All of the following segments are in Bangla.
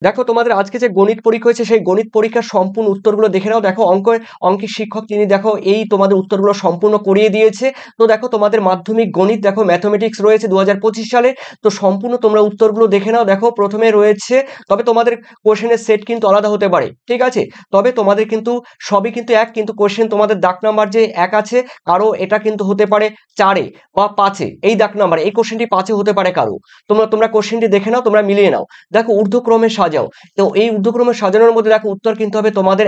দেখো তোমাদের আজকে যে গণিত পরীক্ষা হয়েছে সেই গণিত পরীক্ষার সম্পূর্ণ উত্তরগুলো দেখে নাও। দেখো অঙ্কের শিক্ষক তিনি দেখো এই তোমাদের উত্তরগুলো সম্পূর্ণ করিয়ে দিয়েছে। তো দেখো তোমাদের মাধ্যমিক গণিত দেখো ম্যাথমেটিক্স রয়েছে 2025 সালে। তো সম্পূর্ণ তোমরা উত্তরগুলো দেখে নাও। দেখো প্রথমে রয়েছে, তবে তোমাদের কোশ্চেনের সেট কিন্তু আলাদা হতে পারে, ঠিক আছে? তবে তোমাদের কিন্তু সবই কিন্তু এক, কিন্তু কোশ্চেন তোমাদের দাগ নাম্বার যে এক আছে, কারো এটা কিন্তু হতে পারে 4-এ বা 5-এ, এই দাগ নাম্বার এই কোশ্চেনটি 5-এ হতে পারে কারো। তোমরা কোশ্চেনটি দেখে নাও, তোমরা মিলিয়ে নাও। দেখো ঊর্ধ্বক্রমে সাজাও। তো এই ঊর্ধ্বক্রমে সাজানোর মধ্যে দেখো উত্তর কিন্তু হবে তোমাদের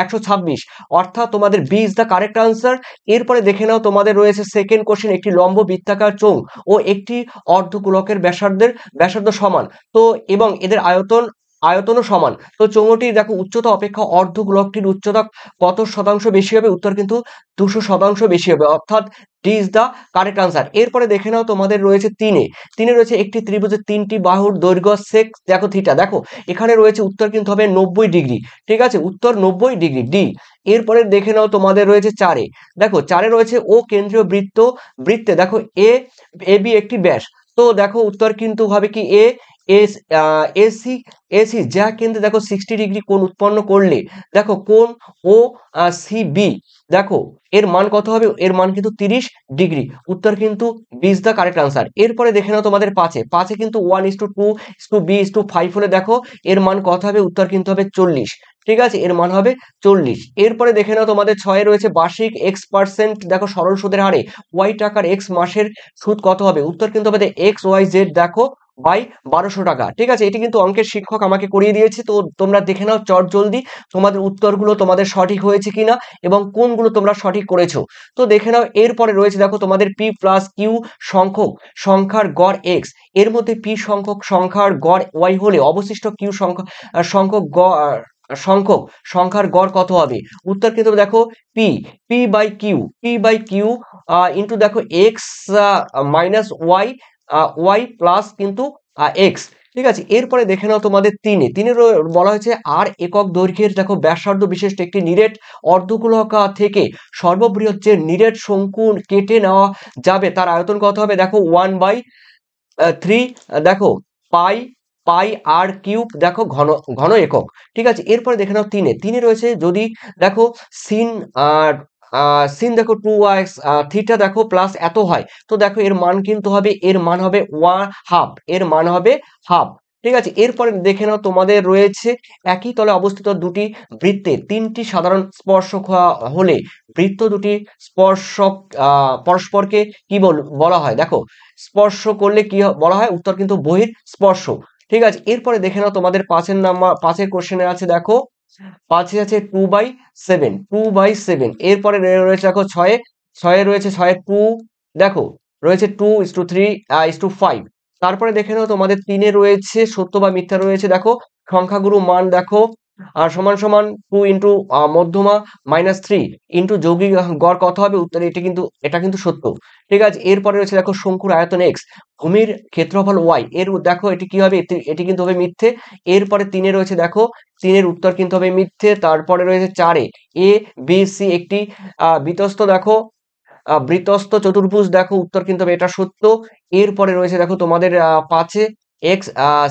126, অর্থাৎ তোমাদের B is the correct answer. এরপরে দেখে নাও তোমাদের রয়েছে সেকেন্ড কোশ্চেন, একটি লম্ব বৃত্তাকার চোঙ ও একটি অর্ধগোলকের ব্যাসার্ধ সমান। তো এবং এদের আয়তনও সমান। তো চৌঙটির দেখো উচ্চতা অপেক্ষা অর্ধগোলকটির উচ্চতা কত শতাংশ বেশি হবে? উত্তর কিন্তু 200% বেশি হবে, অর্থাৎ D is the correct answer. এরপরে দেখে নাও তোমাদের রয়েছে তিনে রয়েছে একটি ত্রিভুজের তিনটি বাহুর দৈর্ঘ্য সেক দেখো থিটা। দেখো এখানে রয়েছে উত্তর কিন্তু হবে 90 ডিগ্রি, ঠিক আছে? উত্তর 90 ডিগ্রি, ডি। এরপরে দেখে নাও তোমাদের রয়েছে 4-এ। দেখো 4-এ রয়েছে ও কেন্দ্রীয় বৃত্তে দেখো এ বি একটি ব্যাস। তো দেখো উত্তর কিন্তু হবে কি এ এস এসি এসি যা কেন্দ্রে দেখো 60 ডিগ্রি কোণ উৎপন্ন করলে দেখো কোণ ও সি বি, দেখো এর মান কত হবে? এর মান কিন্তু 30 ডিগ্রি। উত্তর কিন্তু B is the correct answer. এরপরে দেখে নাও তোমাদের 5-এ কিন্তু 1:2:5 হলে দেখো এর মান কত হবে? উত্তর কিন্তু হবে 40, ঠিক আছে? এর মান হবে 40। এরপরে দেখে নাও তোমাদের 6-এ রয়েছে বার্ষিক x% দেখো সরল সুদের হারে ওয়াই টাকার এক্স মাসের সুদ কত হবে? উত্তর কিন্তু হবে এক্স ওয়াই জেড দেখো বাই 1200 টাকা, ঠিক আছে? এটি কিন্তু অঙ্কের শিক্ষক আমাকে করিয়ে দিয়েছে। তো তোমরা দেখে নাও চট জলদি তোমাদের উত্তরগুলো তোমাদের সঠিক হয়েছে কিনা এবং কোনগুলো তোমরা সঠিক করেছো। তো দেখে নাও। এরপরে রয়েছে দেখো তোমাদের পি প্লাস কিউ সংখ্যক সংখ্যার গড় এক্স, এর মধ্যে পি সংখ্যক সংখ্যার গড় ওয়াই হলে অবশিষ্ট কিউ সংখ্যক সংখ্যক সংখ্যার গড় কত হবে? উত্তর কিন্তু দেখো P P by Q into দেখো এক্স মাইনাস ওয়াই প্লাস কিন্তু এক্স, ঠিক আছে? এরপরে দেখে নাও তোমাদের তিনে বলা হয়েছে আর একক দৈর্ঘ্যের দেখো ব্যাসার্ধ বিশিষ্ট একটি নিরেট অর্ধগোলকা থেকে সর্ববৃহৎ যে নিরেট শঙ্কু কেটে নেওয়া যাবে তার আয়তন কত হবে? দেখো 1/3 দেখো পাই পাই আর কিউব দেখো ঘন ঘন একক, ঠিক আছে? এরপরে দেখে নাও তিনে রয়েছে যদি দেখো সিন সিন দেখো 2x থিটা দেখো প্লাস এত হয়, তো দেখো এর মান কিন্তু হবে এর মান হবে হাফ, এর মান হবে হাফ, ঠিক আছে? এরপরে দেখে নাও তোমাদের রয়েছে একই তলে অবস্থিত দুটি বৃত্তের তিনটি সাধারণ স্পর্শক হলে বৃত্ত দুটি স্পর্শক পরস্পরকে কি বলা হয়? দেখো স্পর্শ করলে কি বলা হয়? উত্তর কিন্তু বহিঃস্পর্শ, ঠিক আছে? এরপরে দেখে নাও তোমাদের 5-এর কোশ্চেনে আছে দেখো 5-এ আছে 2/7 এরপরে রয়েছে দেখো 6-এ রয়েছে 6-এ 2 দেখো রয়েছে 2:3:5। তারপরে দেখে নাও তোমাদের 3-এ রয়েছে সত্য বা মিথ্যা রয়েছে দেখো সংখ্যাগুরু মান দেখো আর সমান সমান 2 ইন্টু মধ্যমা -3 ইন্টু যৌগিক গড় কত হবে? উত্তর এটা কিন্তু সত্য, ঠিক আছে? এরপরে রয়েছে দেখো শঙ্কুর আয়তন এক্স, ভূমির ক্ষেত্রফল ওয়াই, এর দেখো এটি কি হবে? এটি কিন্তু হবে মিথ্যে। এরপরে 3-এ রয়েছে দেখো 3-এর উত্তর কিন্তু হবে মিথ্যে। তারপরে রয়েছে 4-এ এ বি সি একটি বিতস্ত দেখো বৃত্তস্ত চতুর্ভুজ দেখো উত্তর কিন্তু হবে এটা সত্য। এরপরে রয়েছে দেখো তোমাদের 5-এ এক্স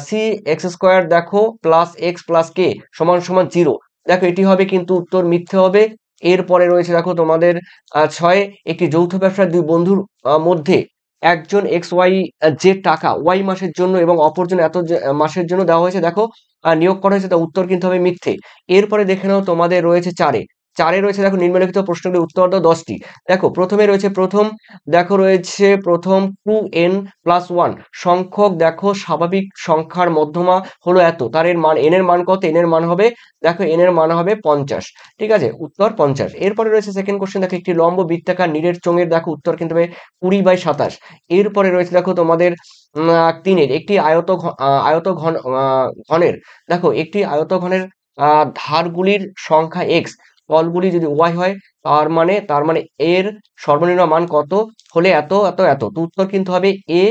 সি এক্স স্কোয়ার দেখো প্লাস এক্স প্লাস কে সমান সমান 0, দেখো এটি হবে কিন্তু উত্তর মিথ্যে হবে। এরপরে রয়েছে দেখো তোমাদের 6-এ একটি যৌথ ব্যবসার দুই বন্ধুর মধ্যে একজন এক্স ওয়াই যে টাকা ওয়াই মাসের জন্য এবং অপরজন এত মাসের জন্য দেওয়া হয়েছে দেখো নিয়োগ করা হয়েছে, তা উত্তর কিন্তু হবে মিথ্যে। এরপরে দেখে নাও তোমাদের রয়েছে 4-এ রয়েছে দেখো নিম্নলিখিত প্রশ্নগুলির উত্তর দাও 10টি। দেখো প্রথমে রয়েছে প্রথম 2n+1 সংখ্যক দেখো স্বাভাবিক সংখ্যার মধ্যমা হলো এত, তার এর মান n এর মান কত? n এর মান হবে দেখো n এর মান হবে 50, ঠিক আছে? উত্তর 50। এরপরে রয়েছে সেকেন্ড কোশ্চেন দেখো একটি লম্ব বৃত্তাকার নিরেট চোঙের দেখো উত্তর কিন্তু হবে 20/27। এরপরে রয়েছে দেখো তোমাদের 3-এর একটি ঘনের দেখো একটি আয়তঘনের ধারগুলির সংখ্যা x, তলগুলি যদি y হয় তার মানে এর সর্বনিম্ন মান কত হলে এত। তো উত্তর কিন্তু হবে এ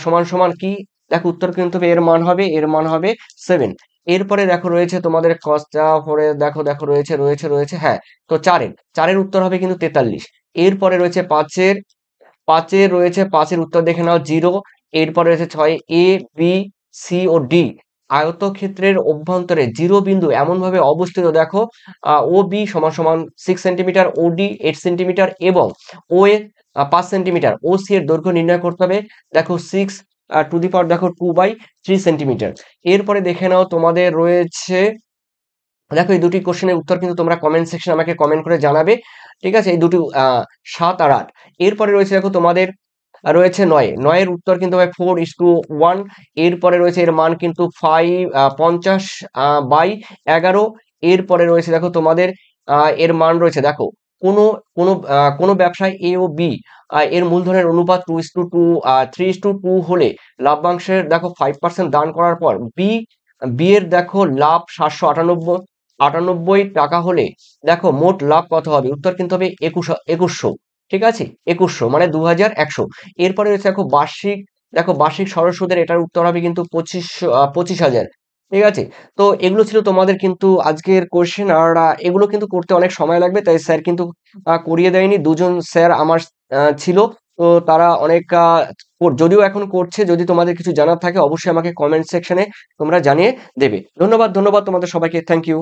সমান সমান কি? দেখো উত্তর কিন্তু হবে এর মান হবে 7। এরপরে দেখো রয়েছে তোমাদের কস্টা পরে দেখো রয়েছে হ্যাঁ। তো 4-এর উত্তর হবে কিন্তু 43। এরপরে রয়েছে 5-এর উত্তর দেখে নাও 0। এরপরে রয়েছে 6-এ A B C O D আয়তক্ষেত্রের অভ্যন্তরে জিরো বিন্দু এমনভাবে অবস্থিত দেখো ও বি সমান সমান 6 সেন্টিমিটার, ও ডি 8 সেন্টিমিটার এবং ও এ 5 সেন্টিমিটার, ও সি এর দৈর্ঘ্য নির্ণয় করতে হবে দেখো 6 টু দি পাওয়ার দেখো 2/3 সেন্টিমিটার। এরপরে দেখে নাও তোমাদের রয়েছে দেখো এই দুটি কোশ্চেনের উত্তর কিন্তু তোমরা কমেন্ট সেকশনে আমাকে কমেন্ট করে জানাবে, ঠিক আছে? এই দুটি 7 আর 8। এরপরে রয়েছে দেখো তোমাদের রয়েছে 9 এর উত্তর কিন্তু হয় 4:1। এরপরে রয়েছে এর মান কিন্তু 50/11। এরপরে রয়েছে দেখো তোমাদের এর মান রয়েছে দেখো কোনো কোনো ব্যবসায় এ ও বি এর মূলধনের অনুপাত 2:2 3:2 হলে লভ্যাংশের দেখো 5% দান করার পর বি বি এর দেখো লাভ 798 টাকা হলে দেখো মোট লাভ কত হবে? উত্তর কিন্তু হবে 2100, ঠিক আছে? 2100 মানে 2100। এরপরে রয়েছে দেখো বার্ষিক সরল সুদের, এটার উত্তর হবে কিন্তু 25,000, ঠিক আছে? তো এগুলো ছিল তোমাদের কিন্তু আজকের কোশ্চেন। আর এগুলো কিন্তু করতে অনেক সময় লাগবে, তাই স্যার কিন্তু করিয়ে দেয়নি। দুজন স্যার আমার ছিল, তো তারা অনেক যদিও এখন করছে। যদি তোমাদের কিছু জানার থাকে অবশ্যই আমাকে কমেন্ট সেকশনে তোমরা জানিয়ে দেবে। ধন্যবাদ, ধন্যবাদ তোমাদের সবাইকে। Thank you.